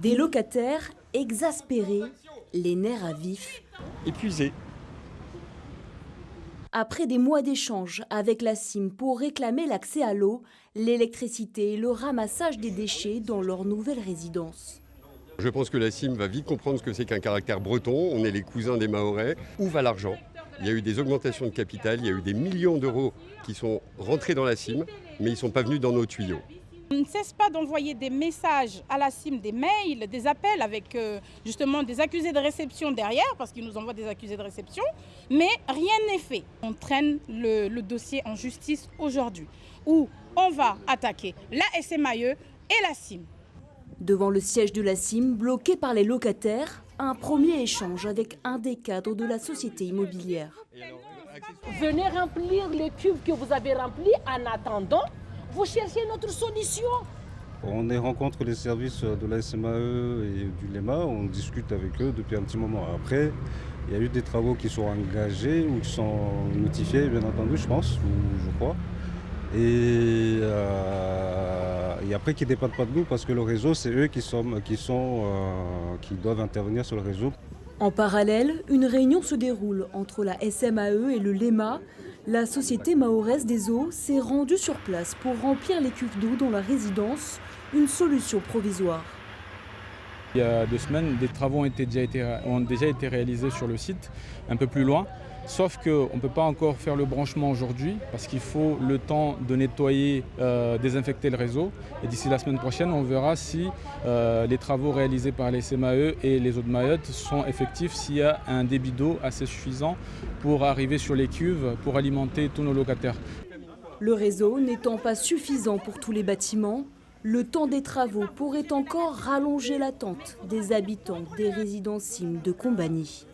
Des locataires exaspérés, les nerfs à vif. Épuisés. Après des mois d'échanges avec la CIM pour réclamer l'accès à l'eau, l'électricité et le ramassage des déchets dans leur nouvelle résidence. Je pense que la CIM va vite comprendre ce que c'est qu'un caractère breton. On est les cousins des Mahorais. Où va l'argent? Il y a eu des augmentations de capital, il y a eu des millions d'euros qui sont rentrés dans la CIM, mais ils ne sont pas venus dans nos tuyaux. On ne cesse pas d'envoyer des messages à la CIM, des mails, des appels avec justement des accusés de réception derrière, parce qu'ils nous envoient des accusés de réception, mais rien n'est fait. On traîne le dossier en justice aujourd'hui, où on va attaquer la SMAE et la CIM. Devant le siège de la CIM, bloqué par les locataires, un premier échange avec un des cadres de la société immobilière. Venez remplir les cubes que vous avez remplis en attendant. Vous cherchez notre solution. On rencontre les services de la SMAE et du LEMA, on discute avec eux depuis un petit moment. Après, il y a eu des travaux qui sont engagés ou qui sont notifiés, bien entendu, je pense, ou je crois. Et après, qui ne dépendent pas de nous parce que le réseau, c'est eux qui doivent intervenir sur le réseau. En parallèle, une réunion se déroule entre la SMAE et le LEMA. La Société mahoraise des eaux s'est rendue sur place pour remplir les cuves d'eau dans la résidence, une solution provisoire. Il y a 2 semaines, des travaux ont déjà été réalisés sur le site, un peu plus loin. Sauf qu'on ne peut pas encore faire le branchement aujourd'hui parce qu'il faut le temps de nettoyer, désinfecter le réseau. Et d'ici la semaine prochaine, on verra si les travaux réalisés par les SMAE et les eaux de Mayotte sont effectifs, s'il y a un débit d'eau assez suffisant pour arriver sur les cuves, pour alimenter tous nos locataires. Le réseau n'étant pas suffisant pour tous les bâtiments, le temps des travaux pourrait encore rallonger l'attente des habitants des résidences CIM de Combagny.